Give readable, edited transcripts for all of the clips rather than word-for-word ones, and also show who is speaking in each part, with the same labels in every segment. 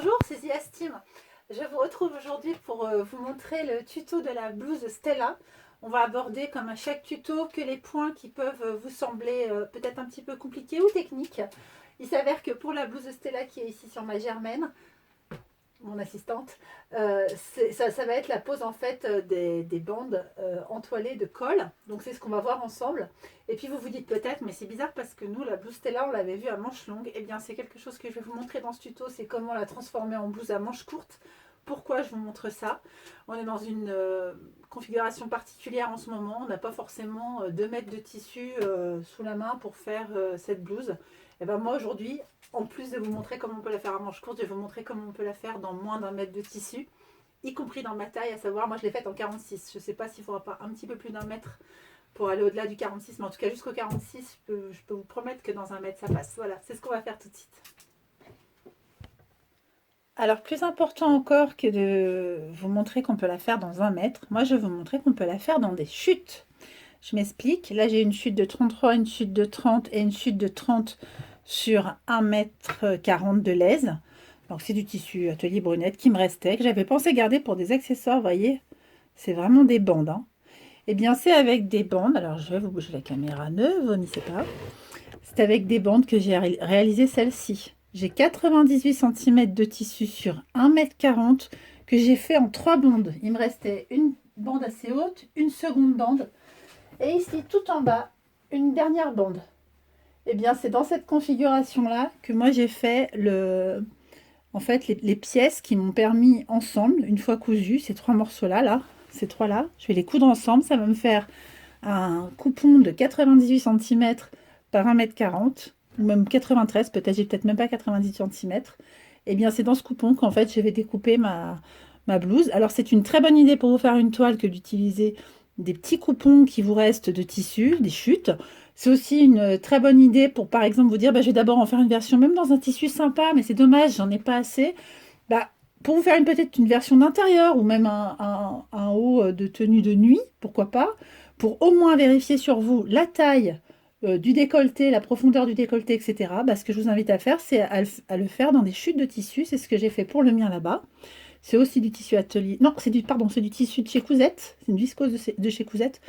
Speaker 1: Bonjour, c'est Zia Steam. Je vous retrouve aujourd'hui pour vous montrer le tuto de la blouse Stella. On va aborder comme à chaque tuto que les points qui peuvent vous sembler peut-être un petit peu compliqués ou techniques. Il s'avère que pour la blouse Stella qui est ici sur ma Germaine, mon assistante, ça va être la pose en fait des bandes entoilées de colle. Donc c'est ce qu'on va voir ensemble. Et puis vous vous dites peut-être, mais c'est bizarre parce que nous, la blouse Stella, on l'avait vue à manches longues. Eh bien c'est quelque chose que je vais vous montrer dans ce tuto, c'est comment la transformer en blouse à manches courtes. Pourquoi je vous montre ça? On est dans une configuration particulière en ce moment. On n'a pas forcément 2 mètres de tissu sous la main pour faire cette blouse. Et ben moi aujourd'hui, en plus de vous montrer comment on peut la faire à manches courtes, je vais vous montrer comment on peut la faire dans moins d'1 mètre de tissu, y compris dans ma taille, à savoir, moi je l'ai faite en 46. Je ne sais pas s'il ne faudra pas un petit peu plus d'1 mètre pour aller au-delà du 46, mais en tout cas jusqu'au 46, je peux vous promettre que dans 1 mètre ça passe. Voilà, c'est ce qu'on va faire tout de suite. Alors plus important encore que de vous montrer qu'on peut la faire dans 1 mètre, moi je vais vous montrer qu'on peut la faire dans des chutes. Je m'explique, là j'ai une chute de 33, une chute de 30 et une chute de 30 sur 1,40 m de laise. Donc c'est du tissu atelier brunette qui me restait, que j'avais pensé garder pour des accessoires, vous voyez. C'est vraiment des bandes. Hein. Et bien c'est avec des bandes, alors je vais vous bouger la caméra, ne vomissez pas. C'est avec des bandes que j'ai réalisé celle-ci. J'ai 98 cm de tissu sur 1,40 m que j'ai fait en 3 bandes. Il me restait une bande assez haute, une seconde bande. Et ici, tout en bas, une dernière bande. Et bien, c'est dans cette configuration-là que moi j'ai fait en fait, les pièces qui m'ont permis ensemble, une fois cousues, ces 3 morceaux-là, ces 3-là, je vais les coudre ensemble. Ça va me faire un coupon de 98 cm par 1,40 m, ou même 93, peut-être, j'ai peut-être même pas 90 cm. Et bien, c'est dans ce coupon qu'en fait, je vais découper ma blouse. Alors, c'est une très bonne idée pour vous faire une toile que d'utiliser des petits coupons qui vous restent de tissu, des chutes. C'est aussi une très bonne idée pour, par exemple, vous dire, bah, je vais d'abord en faire une version, même dans un tissu sympa, mais c'est dommage, j'en ai pas assez. Bah, pour vous faire peut-être une version d'intérieur ou même un haut de tenue de nuit, pourquoi pas, pour au moins vérifier sur vous la taille du décolleté, la profondeur du décolleté, etc. Bah, ce que je vous invite à faire, c'est à le faire dans des chutes de tissu. C'est ce que j'ai fait pour le mien là-bas. C'est aussi du tissu atelier. Non, c'est du tissu de chez Cousette. C'est une viscose de chez Cousette.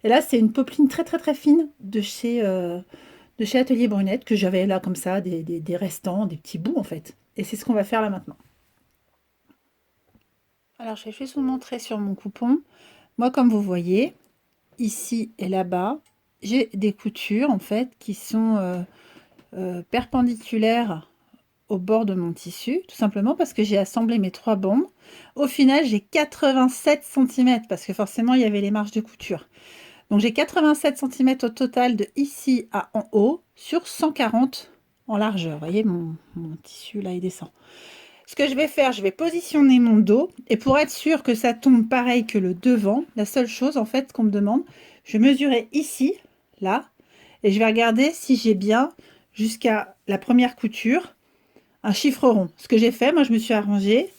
Speaker 1: Et là, c'est une popeline très très très fine de chez Atelier Brunette que j'avais là comme ça, des restants, des petits bouts en fait. Et c'est ce qu'on va faire là maintenant. Alors, je vais juste vous montrer sur mon coupon. Moi, comme vous voyez, ici et là-bas, j'ai des coutures en fait qui sont perpendiculaires au bord de mon tissu, tout simplement parce que j'ai assemblé mes 3 bandes. Au final, j'ai 87 cm parce que forcément, il y avait les marges de couture. Donc, j'ai 87 cm au total de ici à en haut sur 140 en largeur. Vous voyez, mon tissu là, il descend. Ce que je vais faire, je vais positionner mon dos et pour être sûr que ça tombe pareil que le devant, la seule chose en fait qu'on me demande, je vais mesurer ici, là, et je vais regarder si j'ai bien jusqu'à la première couture un chiffre rond. Ce que j'ai fait, moi je me suis arrangée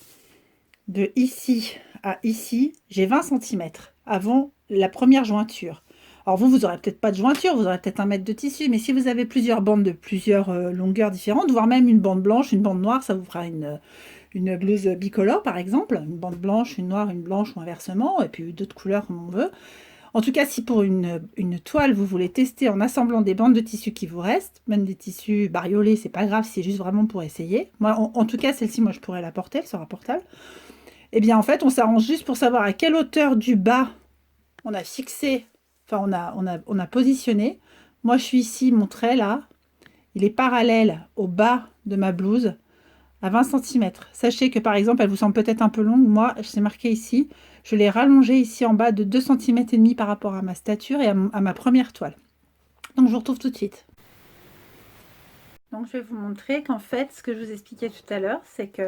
Speaker 1: de ici à ici, j'ai 20 cm avant la première jointure. Alors vous n'aurez peut-être pas de jointure, vous aurez peut-être 1 mètre de tissu, mais si vous avez plusieurs bandes de plusieurs longueurs différentes, voire même une bande blanche, une bande noire, ça vous fera une blouse bicolore par exemple, une bande blanche, une noire, une blanche ou inversement, et puis d'autres couleurs comme on veut. En tout cas, si pour une toile, vous voulez tester en assemblant des bandes de tissu qui vous restent, même des tissus bariolés, c'est pas grave, c'est juste vraiment pour essayer. Moi, en tout cas, celle-ci, moi, je pourrais la porter, elle sera portable. Eh bien, en fait, on s'arrange juste pour savoir à quelle hauteur du bas on a fixé, enfin, on a positionné. Moi, je suis ici, mon trait, là, il est parallèle au bas de ma blouse, à 20 cm. Sachez que par exemple, elle vous semble peut-être un peu longue. Moi, c'est marqué ici. Je l'ai rallongée ici en bas de 2,5 cm par rapport à ma stature et à ma première toile. Donc, je vous retrouve tout de suite. Donc, je vais vous montrer qu'en fait, ce que je vous expliquais tout à l'heure, c'est que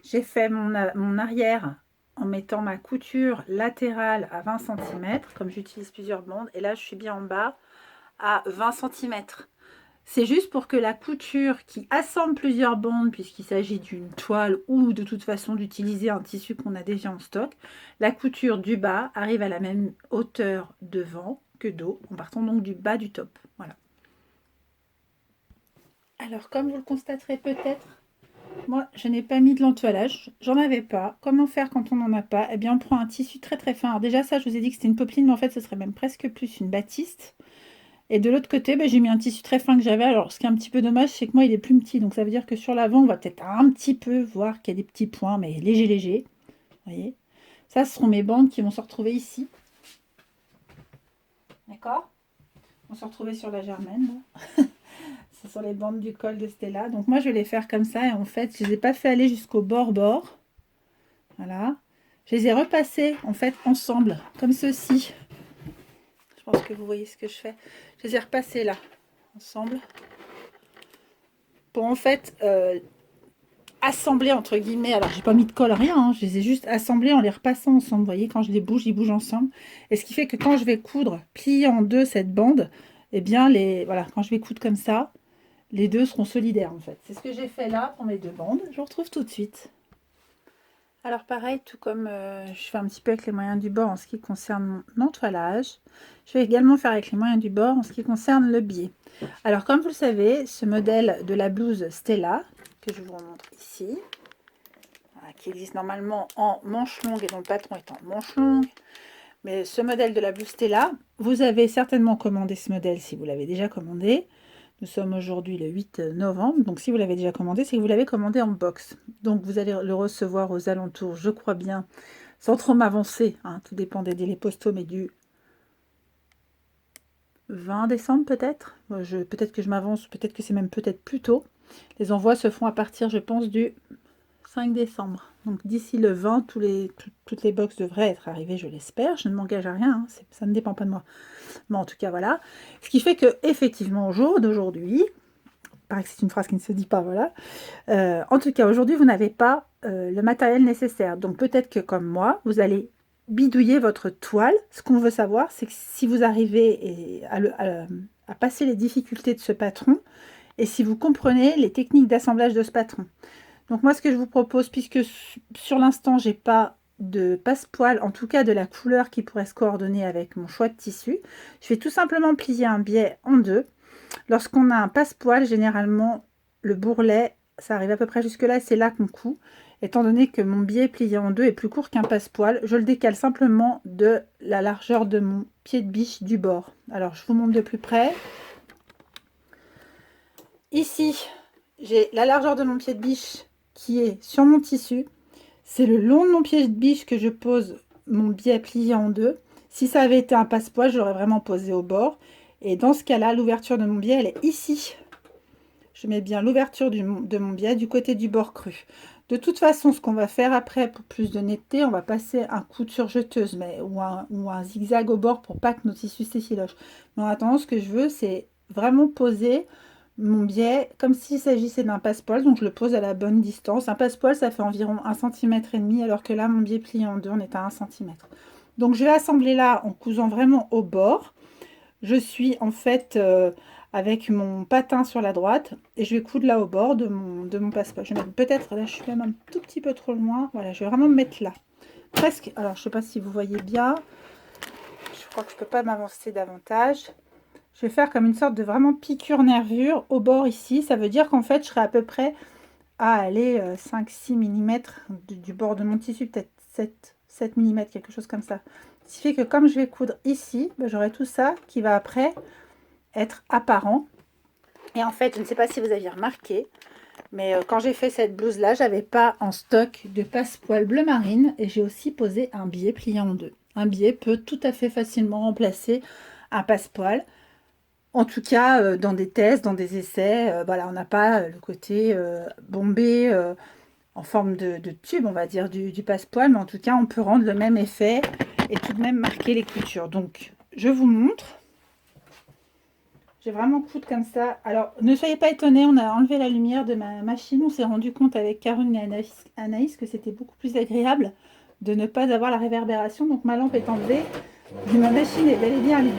Speaker 1: j'ai fait mon arrière en mettant ma couture latérale à 20 cm, comme j'utilise plusieurs bandes. Et là, je suis bien en bas à 20 cm. C'est juste pour que la couture qui assemble plusieurs bandes, puisqu'il s'agit d'une toile ou de toute façon d'utiliser un tissu qu'on a déjà en stock, la couture du bas arrive à la même hauteur devant que dos, en partant donc du bas du top. Voilà. Alors comme vous le constaterez peut-être, Moi, je n'ai pas mis de l'entoilage, j'en avais pas. Comment faire quand on n'en a pas? Eh bien, on prend un tissu très très fin. Alors déjà, ça, je vous ai dit que c'était une popeline, mais en fait, ce serait même presque plus une batiste. Et de l'autre côté, ben, j'ai mis un tissu très fin que j'avais. Alors, ce qui est un petit peu dommage, c'est que moi, il est plus petit. Donc, ça veut dire que sur l'avant, on va peut-être un petit peu voir qu'il y a des petits points, mais léger, léger. Vous voyez? Ça, ce seront mes bandes qui vont se retrouver ici. D'accord? On se retrouver sur la germaine, là. Ce sont les bandes du col de Stella. Donc, moi, je vais les faire comme ça. Et en fait, je ne les ai pas fait aller jusqu'au bord-bord. Voilà. Je les ai repassés, en fait, ensemble, comme ceci. Je pense que vous voyez ce que je fais. Je les ai repassés là, ensemble. Pour en fait assembler entre guillemets. Alors j'ai pas mis de colle, rien, hein. Je les ai juste assemblés en les repassant ensemble. Vous voyez, quand je les bouge, ils bougent ensemble. Et ce qui fait que quand je vais coudre, plier en deux cette bande, eh bien voilà, quand je vais coudre comme ça, les deux seront solidaires en fait. C'est ce que j'ai fait là pour mes deux bandes. Je vous retrouve tout de suite. Alors pareil, tout comme je fais un petit peu avec les moyens du bord en ce qui concerne mon entoilage, je vais également faire avec les moyens du bord en ce qui concerne le biais. Alors comme vous le savez, ce modèle de la blouse Stella, que je vous remontre ici, voilà, qui existe normalement en manche longue et dont le patron est en manche longue, mais ce modèle de la blouse Stella, vous avez certainement commandé ce modèle si vous l'avez déjà commandé. Nous sommes aujourd'hui le 8 novembre, donc si vous l'avez déjà commandé, c'est que vous l'avez commandé en box. Donc vous allez le recevoir aux alentours, je crois bien, sans trop m'avancer, hein, tout dépend des délais postaux, mais du 20 décembre peut-être. Peut-être que je m'avance, peut-être que c'est même peut-être plus tôt. Les envois se font à partir, je pense, du 5 décembre. Donc d'ici le 20, toutes les box devraient être arrivées, je l'espère. Je ne m'engage à rien, hein, ça ne dépend pas de moi. Mais en tout cas, voilà. Ce qui fait que effectivement, au jour d'aujourd'hui, paraît que c'est une phrase qui ne se dit pas, voilà. En tout cas, aujourd'hui, vous n'avez pas le matériel nécessaire. Donc peut-être que comme moi, vous allez bidouiller votre toile. Ce qu'on veut savoir, c'est que si vous arrivez à passer les difficultés de ce patron et si vous comprenez les techniques d'assemblage de ce patron. Donc moi, ce que je vous propose, puisque sur l'instant, j'ai pas de passepoil, en tout cas de la couleur qui pourrait se coordonner avec mon choix de tissu, je vais tout simplement plier un biais en deux. Lorsqu'on a un passepoil, généralement, le bourrelet, ça arrive à peu près jusque là, et c'est là qu'on coud. Étant donné que mon biais plié en deux est plus court qu'un passepoil, je le décale simplement de la largeur de mon pied de biche du bord. Alors, je vous montre de plus près. Ici, j'ai la largeur de mon pied de biche qui est sur mon tissu. C'est le long de mon pied de biche que je pose mon biais plié en deux. Si ça avait été un passepoil, j'aurais vraiment posé au bord. Et dans ce cas-là, l'ouverture de mon biais, elle est ici. Je mets bien l'ouverture de mon biais du côté du bord cru. De toute façon, ce qu'on va faire après, pour plus de netteté, on va passer un coup de surjeteuse ou un zigzag au bord pour pas que nos tissus s'effilochent. Mais en attendant, ce que je veux, c'est vraiment poser mon biais comme s'il s'agissait d'un passepoil. Donc, je le pose à la bonne distance. Un passepoil, ça fait environ 1,5 cm, alors que là, mon biais plié en deux, on est à 1 cm. Donc, je vais assembler là en cousant vraiment au bord. Je suis en fait avec mon patin sur la droite et je vais coudre là au bord de mon passepoil. Je vais mettre peut-être, là je suis même un tout petit peu trop loin. Voilà, je vais vraiment me mettre là. Presque, alors je sais pas si vous voyez bien. Je crois que je peux pas m'avancer davantage. Je vais faire comme une sorte de vraiment piqûre nervure au bord ici. Ça veut dire qu'en fait je serai à peu près à aller 5-6 mm du bord de mon tissu, peut-être 7 mm, quelque chose comme ça. Ce qui fait que comme je vais coudre ici, ben, j'aurai tout ça qui va après être apparent. Et en fait, je ne sais pas si vous aviez remarqué, mais quand j'ai fait cette blouse là, j'avais pas en stock de passepoil bleu marine et j'ai aussi posé un biais plié en deux. Un biais peut tout à fait facilement remplacer un passepoil. En tout cas, dans des tests, dans des essais, voilà, on n'a pas le côté bombé en forme de tube, on va dire, du passepoil, mais en tout cas, on peut rendre le même effet et tout de même marquer les coutures. Donc, je vous montre. J'ai vraiment coudre comme ça. Alors, ne soyez pas étonnés, on a enlevé la lumière de ma machine. On s'est rendu compte avec Caroline et Anaïs que c'était beaucoup plus agréable de ne pas avoir la réverbération. Donc, ma lampe est enlevée, mais ma machine est bel et bien allumée.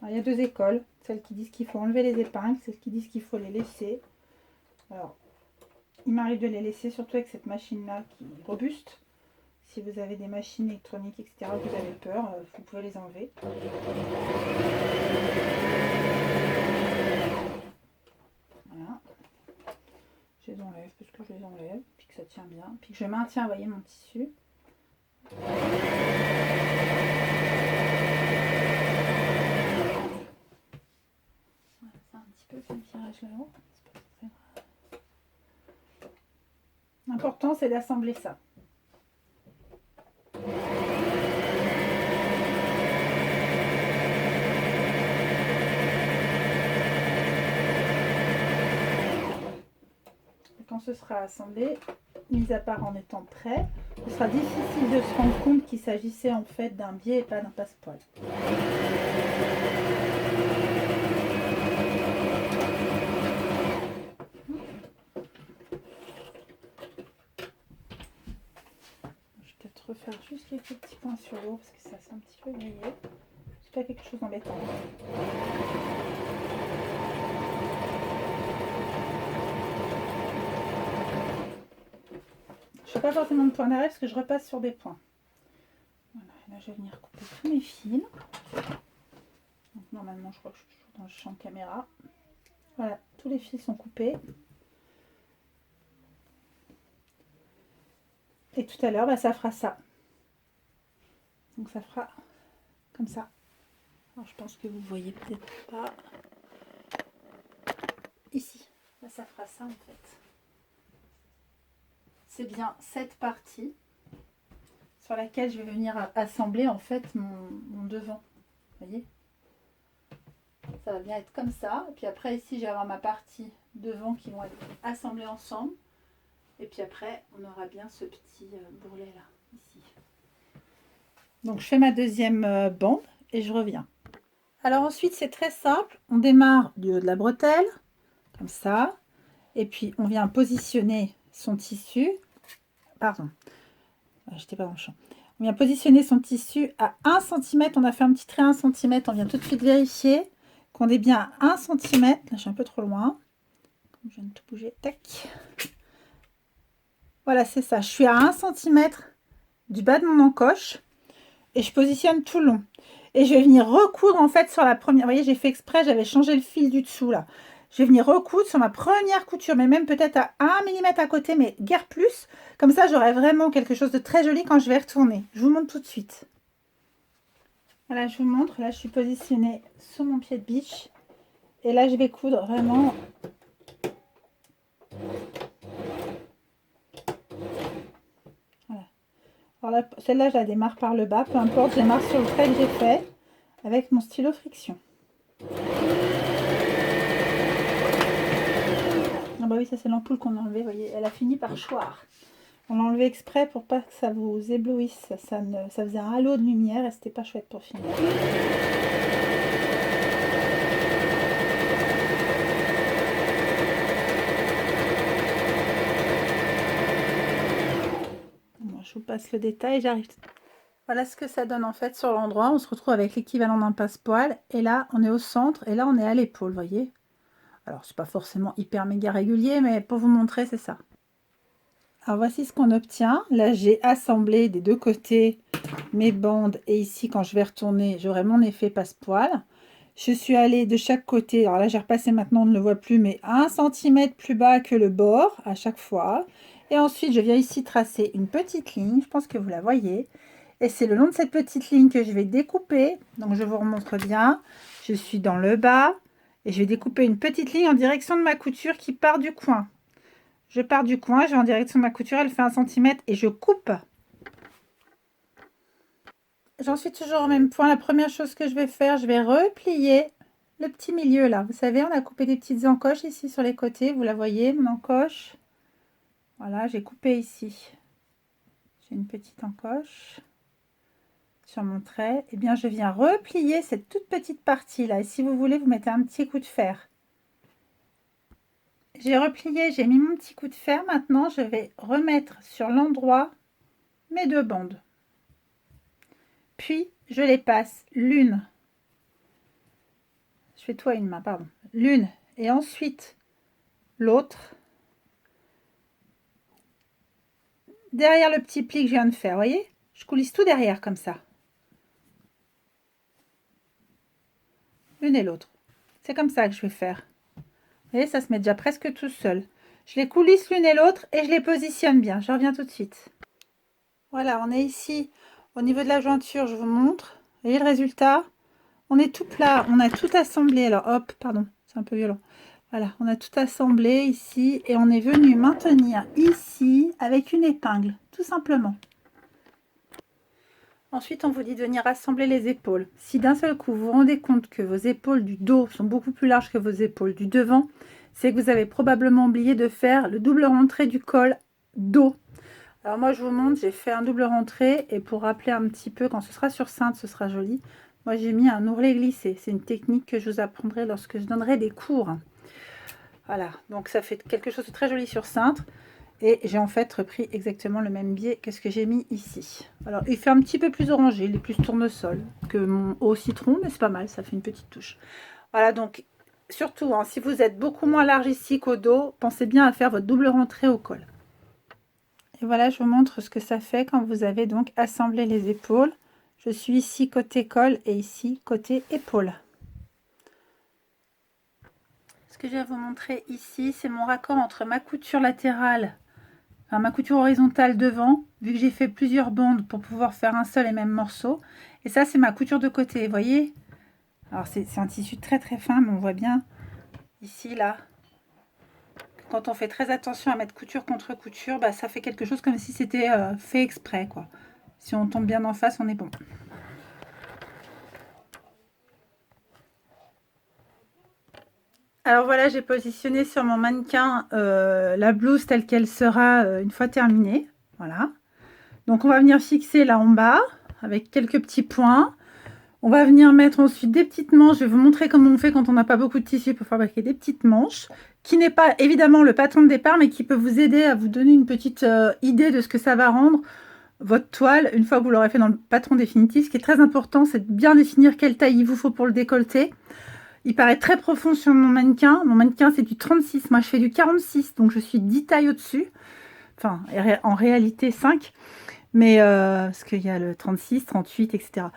Speaker 1: Alors, il y a deux écoles. Celles qui disent qu'il faut enlever les épingles, celles qui disent qu'il faut les laisser. Alors, il m'arrive de les laisser, surtout avec cette machine-là qui est robuste. si vous avez des machines électroniques, etc., vous avez peur, vous pouvez les enlever. Voilà. Je les enlève parce que je les enlève, puis que ça tient bien, puis que je maintiens, vous voyez, mon tissu. Voilà, c'est un petit peu comme tirage là-haut. C'est pas très grave. L'important, c'est d'assembler ça. Quand ce sera assemblé, mis à part en étant prêt, ce sera difficile de se rendre compte qu'il s'agissait en fait d'un biais et pas d'un passepoil. Je vais peut-être refaire juste quelques petits points sur l'eau parce que ça c'est un petit peu grillé. C'est pas quelque chose d'embêtant. Je ne fais pas forcément de point d'arrêt parce que je repasse sur des points. Voilà, là je vais venir couper tous mes fils. Donc, normalement je crois que je suis toujours dans le champ de caméra. Voilà, tous les fils sont coupés. Et tout à l'heure, bah, ça fera ça. Donc ça fera comme ça. Alors je pense que vous voyez peut-être pas. Ici, là, ça fera ça en fait. C'est bien cette partie sur laquelle je vais venir assembler en fait mon devant. Vous voyez? Ça va bien être comme ça. Et puis après ici, je vais avoir ma partie devant qui vont être assemblées ensemble. Et puis après, on aura bien ce petit bourrelet là, ici. Donc je fais ma deuxième bande et je reviens. Alors ensuite, c'est très simple. On démarre du haut de la bretelle, comme ça. Et puis on vient positionner son tissu. Pardon, j'étais pas dans le champ. On vient positionner son tissu à 1 cm. On a fait un petit trait à 1 cm. On vient tout de suite vérifier qu'on est bien à 1 cm. Là, je suis un peu trop loin. Je viens de tout bouger. Tac. Voilà, c'est ça. Je suis à 1 cm du bas de mon encoche. Et je positionne tout le long. Et je vais venir recoudre en fait sur la première. Vous voyez, j'ai fait exprès, j'avais changé le fil du dessous là. Je vais venir recoudre sur ma première couture, mais même peut-être à 1 mm à côté, mais guère plus. Comme ça, j'aurai vraiment quelque chose de très joli quand je vais retourner. Je vous montre tout de suite. Voilà, je vous montre. Là, je suis positionnée sur mon pied de biche. Et là, je vais coudre vraiment. Voilà. Alors là, celle-là, je la démarre par le bas. Peu importe, je démarre sur le trait que j'ai fait avec mon stylo friction. Ah bah oui, ça c'est l'ampoule qu'on a enlevée, vous voyez, elle a fini par choir. On l'a enlevé exprès pour pas que ça vous éblouisse, ça faisait un halo de lumière et c'était pas chouette pour finir. Bon, je vous passe le détail, j'arrive. Voilà ce que ça donne en fait sur l'endroit, on se retrouve avec l'équivalent d'un passepoil et là on est au centre et là on est à l'épaule, vous voyez. Alors c'est pas forcément hyper méga régulier, mais pour vous montrer c'est ça. Alors voici ce qu'on obtient. Là j'ai assemblé des deux côtés mes bandes et ici quand je vais retourner j'aurai mon effet passepoil. Je suis allée de chaque côté, alors là j'ai repassé maintenant on ne le voit plus, mais 1 cm plus bas que le bord à chaque fois. Et ensuite je viens ici tracer une petite ligne, je pense que vous la voyez. Et c'est le long de cette petite ligne que je vais découper. Donc je vous remontre bien. Je suis dans le bas et je vais découper une petite ligne en direction de ma couture qui part du coin. Je pars du coin, je vais en direction de ma couture, elle fait 1 cm et je coupe. J'en suis toujours au même point. La première chose que je vais faire, je vais replier le petit milieu là. Vous savez, on a coupé des petites encoches ici sur les côtés. Vous la voyez, mon encoche. Voilà, j'ai coupé ici. J'ai une petite encoche sur mon trait. Et bien, je viens replier cette toute petite partie là. Et si vous voulez, vous mettez un petit coup de fer. J'ai replié, j'ai mis mon petit coup de fer. Maintenant, je vais remettre sur l'endroit mes deux bandes. Puis, je les passe l'une. Je fais toi une main, pardon. L'une et ensuite l'autre. derrière le petit pli que je viens de faire, vous voyez? Je coulisse tout derrière comme ça. L'une et l'autre. C'est comme ça que je vais faire. Vous voyez, ça se met déjà presque tout seul. Je les coulisse l'une et l'autre et je les positionne bien. Je reviens tout de suite. Voilà, on est ici au niveau de la jointure, je vous montre. Vous voyez le résultat? On est tout plat, on a tout assemblé. Alors hop, pardon, c'est un peu violent. Voilà, on a tout assemblé ici et on est venu maintenir ici avec une épingle, tout simplement. Ensuite, on vous dit de venir assembler les épaules. Si d'un seul coup, vous vous rendez compte que vos épaules du dos sont beaucoup plus larges que vos épaules du devant, c'est que vous avez probablement oublié de faire le double rentré du col dos. Alors moi, je vous montre, j'ai fait un double rentré et pour rappeler un petit peu, quand ce sera sur cintre, ce sera joli. Moi, j'ai mis un ourlet glissé. C'est une technique que je vous apprendrai lorsque je donnerai des cours. Voilà, donc ça fait quelque chose de très joli sur cintre. Et j'ai en fait repris exactement le même biais que ce que j'ai mis ici. Alors, il fait un petit peu plus orangé, il est plus tournesol que mon haut citron, mais c'est pas mal, ça fait une petite touche. Voilà, donc, surtout, hein, si vous êtes beaucoup moins large ici qu'au dos, pensez bien à faire votre double rentrée au col. Et voilà, je vous montre ce que ça fait quand vous avez donc assemblé les épaules. Je suis ici côté col et ici côté épaule. Ce que je vais vous montrer ici, c'est mon raccord entre ma couture latérale, enfin ma couture horizontale devant, vu que j'ai fait plusieurs bandes pour pouvoir faire un seul et même morceau. Et ça, c'est ma couture de côté, vous voyez? Alors, c'est un tissu très très fin, mais on voit bien ici, là, quand on fait très attention à mettre couture contre couture, bah, ça fait quelque chose comme si c'était fait exprès, quoi. Si on tombe bien en face, on est bon. Alors voilà, j'ai positionné sur mon mannequin la blouse telle qu'elle sera une fois terminée. Voilà. Donc on va venir fixer là en bas avec quelques petits points. On va venir mettre ensuite des petites manches. Je vais vous montrer comment on fait quand on n'a pas beaucoup de tissu pour fabriquer des petites manches, qui n'est pas évidemment le patron de départ, mais qui peut vous aider à vous donner une petite idée de ce que ça va rendre votre toile une fois que vous l'aurez fait dans le patron définitif. Ce qui est très important, c'est de bien définir quelle taille il vous faut pour le décolleté. Il paraît très profond sur mon mannequin. Mon mannequin, c'est du 36. Moi, je fais du 46, donc je suis 10 tailles au-dessus. Enfin, en réalité, 5. Mais parce qu'il y a le 36, 38, etc.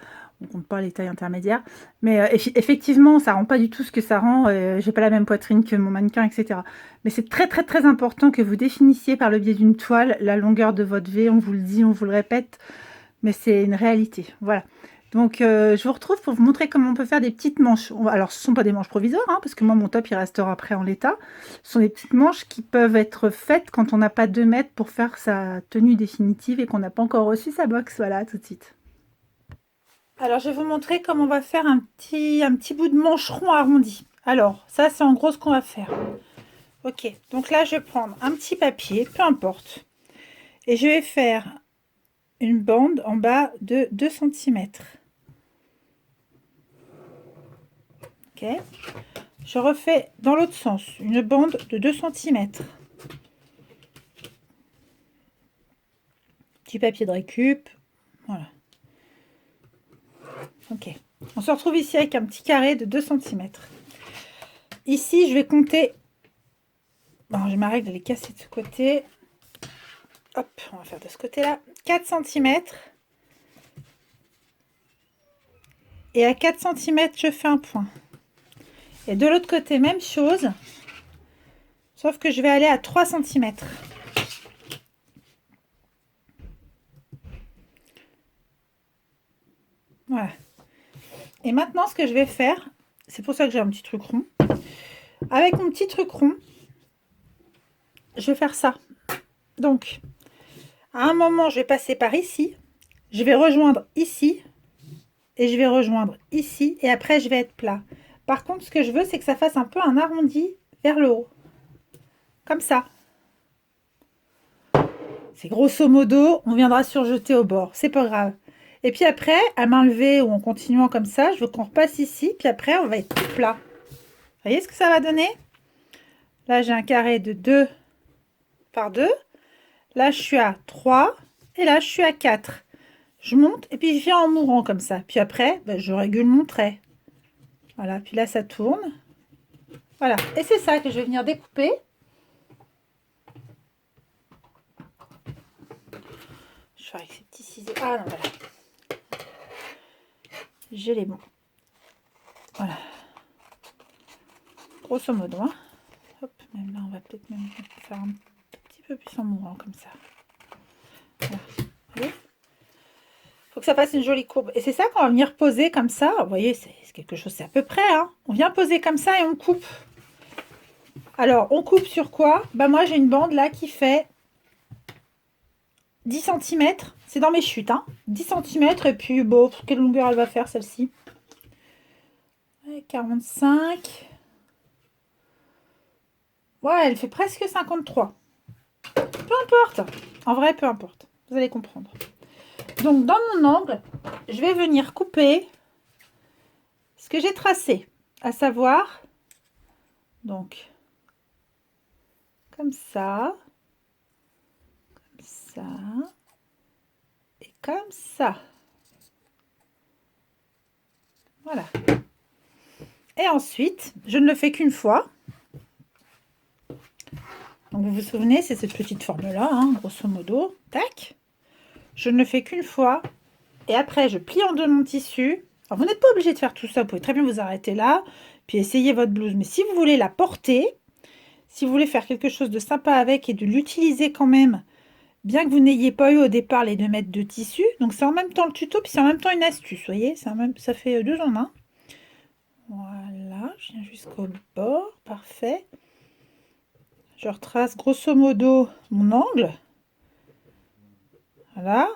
Speaker 1: On ne compte pas les tailles intermédiaires. Mais effectivement, ça ne rend pas du tout ce que ça rend. J'ai pas la même poitrine que mon mannequin, etc. Mais c'est très, très, très important que vous définissiez par le biais d'une toile la longueur de votre V. On vous le dit, on vous le répète. Mais c'est une réalité. Voilà. Donc, je vous retrouve pour vous montrer comment on peut faire des petites manches. Alors, ce ne sont pas des manches provisoires, hein, parce que moi, mon top, il restera après en l'état. Ce sont des petites manches qui peuvent être faites quand on n'a pas 2 mètres pour faire sa tenue définitive et qu'on n'a pas encore reçu sa box. Voilà, tout de suite. Alors, je vais vous montrer comment on va faire un petit bout de mancheron arrondi. Alors, ça, c'est en gros ce qu'on va faire. Ok, donc là, je vais prendre un petit papier, peu importe. Et je vais faire une bande en bas de 2 cm. Ok. Je refais dans l'autre sens une bande de 2 cm. Petit papier de récup. Voilà. Ok. On se retrouve ici avec un petit carré de 2 cm. Ici, je vais compter. Bon, j'ai ma règle, elle est cassée de ce côté. Hop, on va faire de ce côté-là. 4 cm. Et à 4 cm, je fais un point. Et de l'autre côté, même chose. Sauf que je vais aller à 3 cm. Voilà. Et maintenant, ce que je vais faire, c'est pour ça que j'ai un petit truc rond. Avec mon petit truc rond, je vais faire ça. Donc, à un moment, je vais passer par ici. Je vais rejoindre ici. Et je vais rejoindre ici. Et après, je vais être plat. Par contre, ce que je veux, c'est que ça fasse un peu un arrondi vers le haut. Comme ça. C'est grosso modo, on viendra surjeter au bord. C'est pas grave. Et puis après, à main levée ou en continuant comme ça, je veux qu'on repasse ici. Puis après, on va être tout plat. Vous voyez ce que ça va donner? Là, j'ai un carré de 2 par 2. Là, je suis à 3. Et là, je suis à 4. Je monte et puis je viens en mourant comme ça. Puis après, ben, je régule mon trait. Voilà, puis là, ça tourne. Voilà, et c'est ça que je vais venir découper. je fais avec ces petits ciseaux. Ah non, voilà. J'ai les bons. Voilà. Grosso modo. Hein. Hop, même là, on va peut-être même faire un petit peu plus en mourant comme ça. Voilà. Vous voyez ? Faut que ça fasse une jolie courbe. Et c'est ça qu'on va venir poser comme ça. Vous voyez, c'est quelque chose, c'est à peu près. Hein. On vient poser comme ça et on coupe. Alors, on coupe sur quoi? Bah moi, j'ai une bande là qui fait 10 cm. C'est dans mes chutes. Hein. 10 cm. Et puis, bon, quelle longueur elle va faire celle-ci? 45. Ouais, elle fait presque 53. Peu importe. En vrai, peu importe. Vous allez comprendre. Donc, dans mon angle, je vais venir couper ce que j'ai tracé. À savoir, donc, comme ça, et comme ça. Voilà. Et ensuite, je ne le fais qu'une fois. Donc, vous vous souvenez, c'est cette petite forme-là, hein, grosso modo. Tac. Je ne le fais qu'une fois. Et après, je plie en deux mon tissu. Alors, vous n'êtes pas obligé de faire tout ça. Vous pouvez très bien vous arrêter là, puis essayer votre blouse. Mais si vous voulez la porter, si vous voulez faire quelque chose de sympa avec et de l'utiliser quand même, bien que vous n'ayez pas eu au départ les 2 mètres de tissu, donc c'est en même temps le tuto, puis c'est en même temps une astuce, vous voyez, ça fait 2 en 1. Voilà, je viens jusqu'au bord, parfait. Je retrace grosso modo mon angle. Voilà.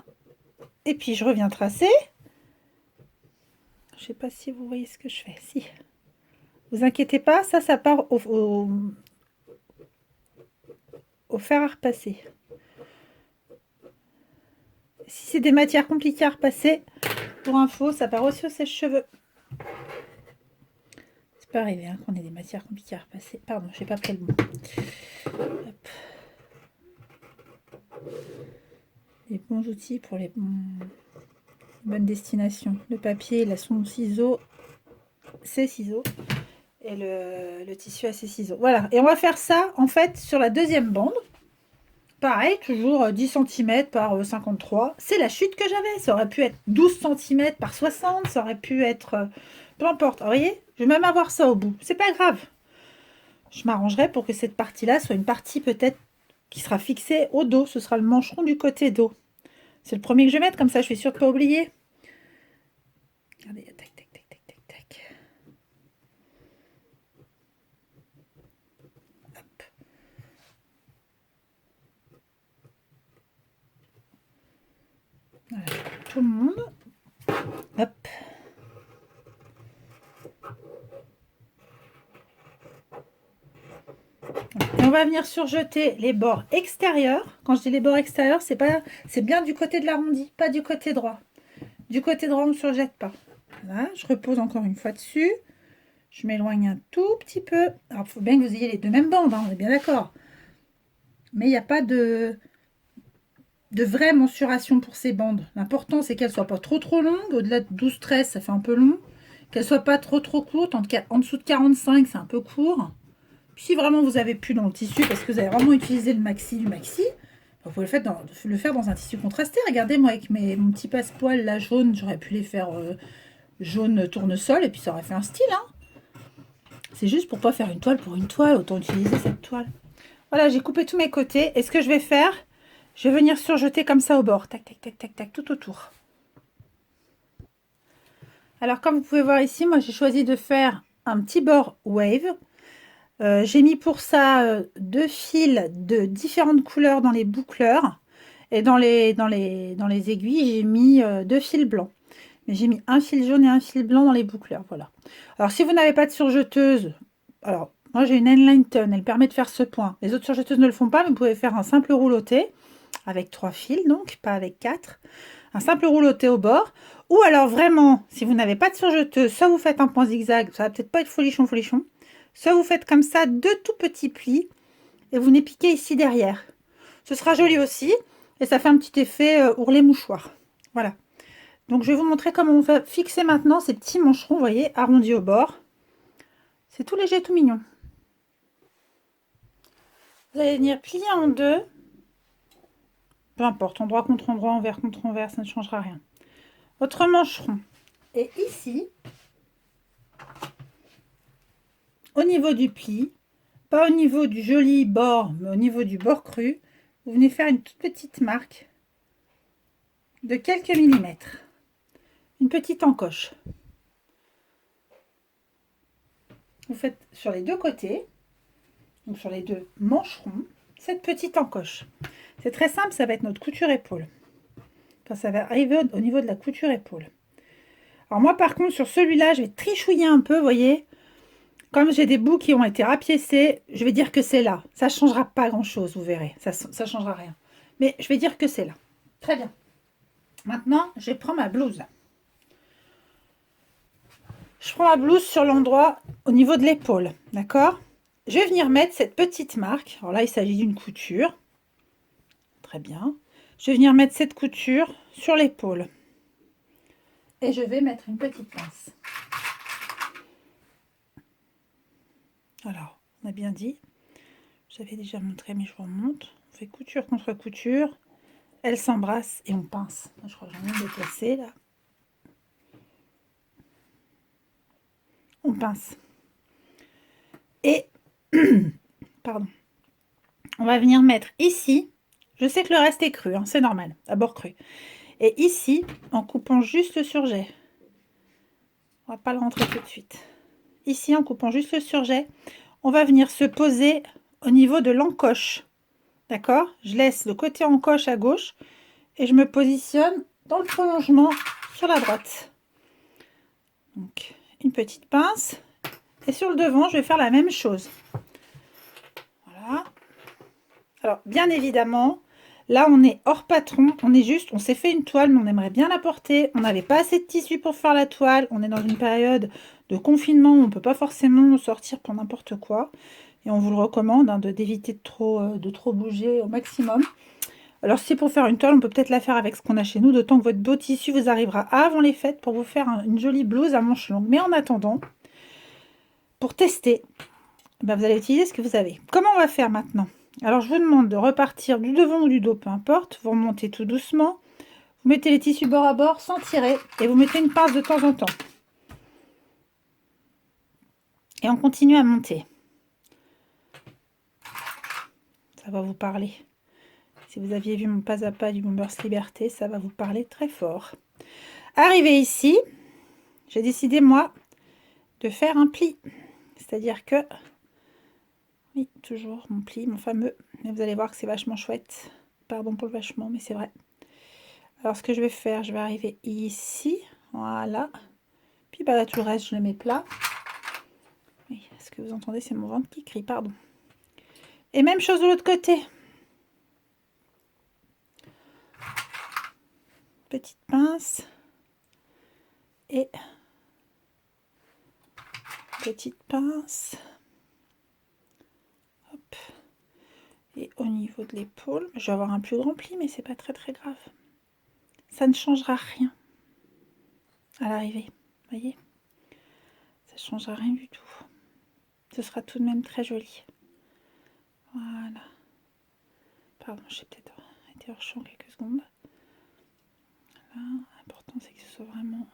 Speaker 1: Et puis je reviens tracer. Je ne sais pas si vous voyez ce que je fais. Si. Vous inquiétez pas, ça part au fer à repasser. Si c'est des matières compliquées à repasser, pour info, ça part aussi au sèche-cheveux. C'est pas arrivé hein, qu'on ait des matières compliquées à repasser. Pardon, j'ai pas pris le mot. Hop. Les bons outils pour les bonnes destinations. Le papier, il a son ciseau, ses ciseaux, et le tissu a ses ciseaux. Voilà, et on va faire ça en fait sur la deuxième bande. Pareil, toujours 10 cm par 53. C'est la chute que j'avais. Ça aurait pu être 12 cm par 60. Ça aurait pu être... peu importe. Vous voyez, je vais même avoir ça au bout. C'est pas grave. Je m'arrangerai pour que cette partie-là soit une partie peut-être qui sera fixée au dos. Ce sera le mancheron du côté dos. C'est le premier que je vais mettre. Comme ça, je suis sûre de ne pas oublier. Regardez, tac, tac, tac, tac, tac, tac. Hop. Voilà, tout le monde. Hop. Et on va venir surjeter les bords extérieurs. Quand je dis les bords extérieurs, c'est bien du côté de l'arrondi, pas du côté droit. Du côté droit, on ne surjette pas. Voilà, je repose encore une fois dessus. Je m'éloigne un tout petit peu. Alors, il faut bien que vous ayez les deux mêmes bandes, hein, on est bien d'accord. Mais il n'y a pas de vraie mensuration pour ces bandes. L'important, c'est qu'elles ne soient pas trop longues. Au-delà de 12-13, ça fait un peu long. Qu'elles ne soient pas trop courtes. En dessous de 45, c'est un peu court. Puis si vraiment vous avez plus dans le tissu, parce que vous avez vraiment utilisé le maxi du maxi, vous pouvez le faire dans un tissu contrasté. Regardez, moi, avec mon petit passepoil là jaune, j'aurais pu les faire jaune tournesol, et puis ça aurait fait un style. Hein. C'est juste pour pas faire une toile pour une toile, autant utiliser cette toile. Voilà, j'ai coupé tous mes côtés. Et ce que je vais faire, je vais venir surjeter comme ça au bord. Tac, tac, tac, tac, tac, tout autour. Alors, comme vous pouvez voir ici, moi, j'ai choisi de faire un petit bord wave. J'ai mis pour ça 2 fils de différentes couleurs dans les boucleurs. Et dans les aiguilles, j'ai mis 2 fils blancs. Mais j'ai mis un fil jaune et un fil blanc dans les boucleurs. Voilà. Alors, si vous n'avez pas de surjeteuse, alors, moi, j'ai une Enlighten. Elle permet de faire ce point. Les autres surjeteuses ne le font pas, mais vous pouvez faire un simple rouloté avec 3 fils, donc, pas avec 4. Un simple rouloté au bord. Ou alors, vraiment, si vous n'avez pas de surjeteuse, soit vous faites un point zigzag, ça va peut-être pas être folichon. Soit vous faites comme ça 2 tout petits plis et vous les piquez ici derrière. Ce sera joli aussi et ça fait un petit effet ourlet mouchoir. Voilà. Donc je vais vous montrer comment on va fixer maintenant ces petits mancherons, vous voyez, arrondis au bord. C'est tout léger, tout mignon. Vous allez venir plier en deux. peu importe, endroit contre endroit, envers contre envers, ça ne changera rien. Autre mancheron. Et ici, au niveau du pli, pas au niveau du joli bord, mais au niveau du bord cru, vous venez faire une toute petite marque de quelques millimètres. Une petite encoche. Vous faites sur les deux côtés, donc sur les deux mancherons, cette petite encoche. C'est très simple, ça va être notre couture épaule. Enfin, ça va arriver au niveau de la couture épaule. Alors moi, par contre, sur celui-là, je vais trichouiller un peu, vous voyez. Comme j'ai des bouts qui ont été rapiécés, je vais dire que c'est là. Ça ne changera pas grand-chose, vous verrez. Ça ne changera rien. Mais je vais dire que c'est là. Très bien. Maintenant, je prends ma blouse. Je prends ma blouse sur l'endroit au niveau de l'épaule. D'accord? Je vais venir mettre cette petite marque. Alors là, il s'agit d'une couture. Très bien. Je vais venir mettre cette couture sur l'épaule. Et je vais mettre une petite pince. Alors, on a bien dit. J'avais déjà montré, mais je vous remonte. On fait couture contre couture. Elles s'embrassent et on pince. Je crois que j'en ai déplacé là. On pince. Et, pardon, on va venir mettre ici. Je sais que le reste est cru, hein, c'est normal, à bord cru. Et ici, en coupant juste le surjet. On va pas le rentrer tout de suite. Ici, en coupant juste le surjet, on va venir se poser au niveau de l'encoche. D'accord? Je laisse le côté encoche à gauche et je me positionne dans le prolongement sur la droite. Donc, une petite pince. Et sur le devant, je vais faire la même chose. Voilà. Alors, bien évidemment, là, on est hors patron. On s'est fait une toile, mais on aimerait bien la porter. On n'avait pas assez de tissu pour faire la toile. On est dans une période de confinement où on ne peut pas forcément sortir pour n'importe quoi. Et on vous le recommande hein, d'éviter de trop bouger au maximum. Alors, si c'est pour faire une toile, on peut peut-être la faire avec ce qu'on a chez nous, d'autant que votre beau tissu vous arrivera avant les fêtes pour vous faire une jolie blouse à manches longues. Mais en attendant, pour tester, ben vous allez utiliser ce que vous avez. Comment on va faire maintenant? Alors, je vous demande de repartir du devant ou du dos, peu importe. Vous remontez tout doucement. Vous mettez les tissus bord à bord sans tirer et vous mettez une pince de temps en temps. Et on continue à monter. Ça va vous parler. Si vous aviez vu mon pas à pas du Bombers Liberté, ça va vous parler très fort. Arrivé ici, j'ai décidé, moi, de faire un pli. C'est-à-dire que, oui, toujours mon pli, mon fameux, mais vous allez voir que c'est vachement chouette. Pardon pour le vachement, mais c'est vrai. Alors, ce que je vais faire, je vais arriver ici, voilà. Puis, bah, là, tout le reste, je le mets plat. Oui, ce que vous entendez, c'est mon ventre qui crie, pardon. Et même chose de l'autre côté. Petite pince. Et petite pince. Hop. Et au niveau de l'épaule, je vais avoir un plus grand pli, mais c'est pas très grave. Ça ne changera rien à l'arrivée. Vous voyez? Ça ne changera rien du tout. Ce sera tout de même très joli. Voilà. Pardon, j'ai peut-être été hors champ quelques secondes. L'important, c'est que ce soit vraiment...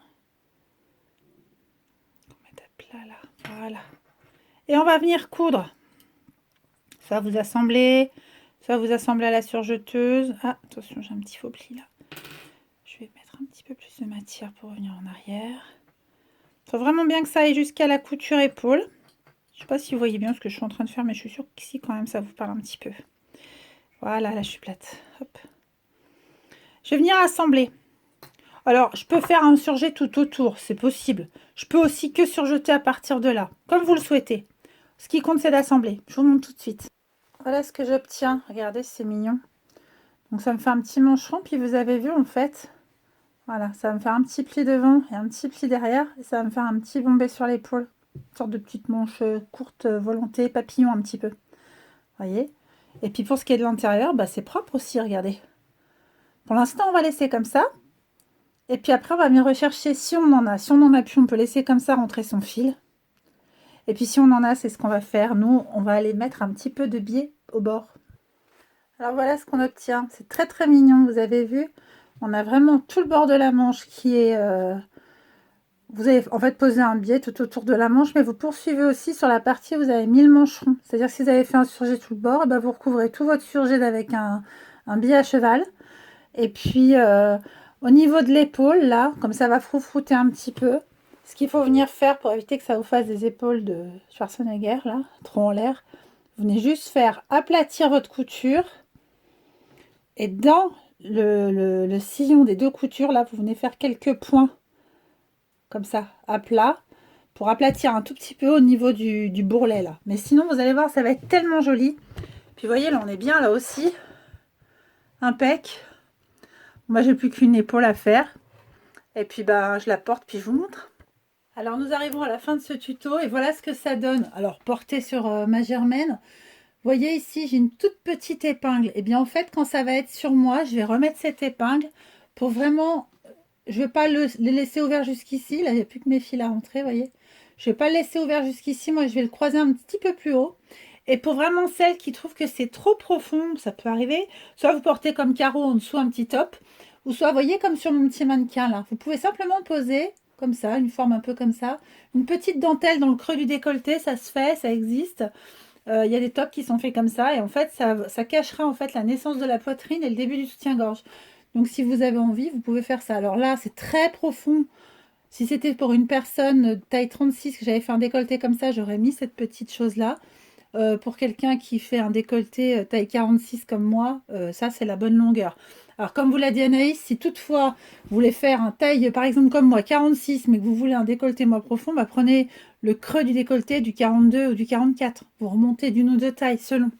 Speaker 1: qu'on mette à plat là. Voilà. Et on va venir coudre. Soit vous assemblez, soit vous assemblez à la surjeteuse. Ah, attention, j'ai un petit faux pli là. Je vais mettre un petit peu plus de matière pour revenir en arrière. Il faut vraiment bien que ça aille jusqu'à la couture épaule. Je ne sais pas si vous voyez bien ce que je suis en train de faire, mais je suis sûre qu'ici, quand même, ça vous parle un petit peu. Voilà, là, je suis plate. Hop. Je vais venir assembler. Alors, je peux faire un surjet tout autour, c'est possible. Je peux aussi que surjeter à partir de là, comme vous le souhaitez. Ce qui compte, c'est d'assembler. Je vous montre tout de suite. Voilà ce que j'obtiens. Regardez, c'est mignon. Donc, ça me fait un petit mancheron. Puis, vous avez vu, en fait, voilà, ça va me faire un petit pli devant et un petit pli derrière. Et ça va me faire un petit bombé sur l'épaule. Une sorte de petite manche courte, volonté, papillon un petit peu. Voyez? Et puis, pour ce qui est de l'intérieur, bah, c'est propre aussi, regardez. Pour l'instant, on va laisser comme ça. Et puis après, on va venir rechercher si on en a. Si on n'en a plus, on peut laisser comme ça rentrer son fil. Et puis si on en a, c'est ce qu'on va faire. Nous, on va aller mettre un petit peu de biais au bord. Alors voilà ce qu'on obtient. C'est très très mignon, vous avez vu. On a vraiment tout le bord de la manche qui est... Vous avez en fait posé un biais tout autour de la manche, mais vous poursuivez aussi sur la partie où vous avez mis le mancheron. C'est-à-dire que si vous avez fait un surjet tout le bord, et ben vous recouvrez tout votre surjet avec un biais à cheval. Et puis au niveau de l'épaule, là, comme ça va froufrouter un petit peu, ce qu'il faut venir faire pour éviter que ça vous fasse des épaules de Schwarzenegger, là, trop en l'air, vous venez juste faire aplatir votre couture. Et dans le sillon des deux coutures, là, vous venez faire quelques points, comme ça, à plat, pour aplatir un tout petit peu au niveau du bourrelet, là. Mais sinon, vous allez voir, ça va être tellement joli. Puis, vous voyez, là, on est bien, là aussi. Impec. Moi, j'ai plus qu'une épaule à faire. Et puis, bah, je la porte, puis je vous montre. Alors, nous arrivons à la fin de ce tuto, et voilà ce que ça donne. Alors, porté sur ma Germaine. Vous voyez ici, j'ai une toute petite épingle. Et bien, en fait, quand ça va être sur moi, je vais remettre cette épingle pour vraiment... Je ne vais pas les laisser ouverts jusqu'ici. Là, il n'y a plus que mes fils à rentrer, vous voyez. Je ne vais pas le laisser ouvert jusqu'ici. Moi, je vais le croiser un petit peu plus haut. Et pour vraiment celles qui trouvent que c'est trop profond, ça peut arriver. Soit vous portez comme carreau en dessous un petit top. Ou soit, vous voyez, comme sur mon petit mannequin, là. Vous pouvez simplement poser, comme ça, une forme un peu comme ça. Une petite dentelle dans le creux du décolleté. Ça se fait, ça existe. Il y a des tops qui sont faits comme ça. Et en fait, ça cachera en fait la naissance de la poitrine et le début du soutien-gorge. Donc si vous avez envie, vous pouvez faire ça. Alors là, c'est très profond. Si c'était pour une personne taille 36, que j'avais fait un décolleté comme ça, j'aurais mis cette petite chose-là. Pour quelqu'un qui fait un décolleté taille 46 comme moi, ça c'est la bonne longueur. Alors comme vous l'a dit Anaïs, si toutefois vous voulez faire un taille par exemple comme moi 46 mais que vous voulez un décolleté moins profond, bah, prenez le creux du décolleté du 42 ou du 44. Vous remontez d'une ou deux tailles selon.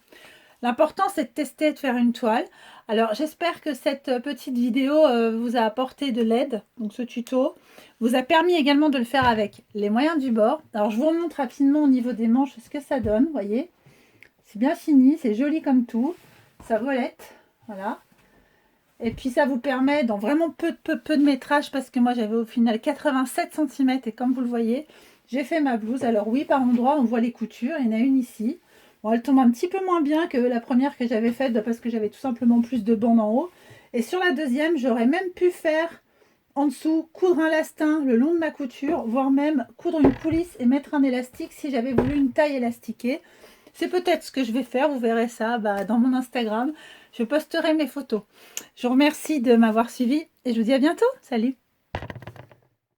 Speaker 1: L'important, c'est de tester, de faire une toile. Alors, j'espère que cette petite vidéo vous a apporté de l'aide. Donc, ce tuto vous a permis également de le faire avec les moyens du bord. Alors, je vous remontre rapidement au niveau des manches ce que ça donne. Vous voyez, c'est bien fini, c'est joli comme tout. Ça volette, voilà. Et puis, ça vous permet dans vraiment peu de métrage parce que moi, j'avais au final 87 cm. Et comme vous le voyez, j'ai fait ma blouse. Alors, oui, par endroits, on voit les coutures. Il y en a une ici. Bon, elle tombe un petit peu moins bien que la première que j'avais faite parce que j'avais tout simplement plus de bandes en haut. Et sur la deuxième, j'aurais même pu faire en dessous, coudre un lastin le long de ma couture, voire même coudre une coulisse et mettre un élastique si j'avais voulu une taille élastiquée. C'est peut-être ce que je vais faire, vous verrez ça dans mon Instagram. Je posterai mes photos. Je vous remercie de m'avoir suivi et je vous dis à bientôt. Salut!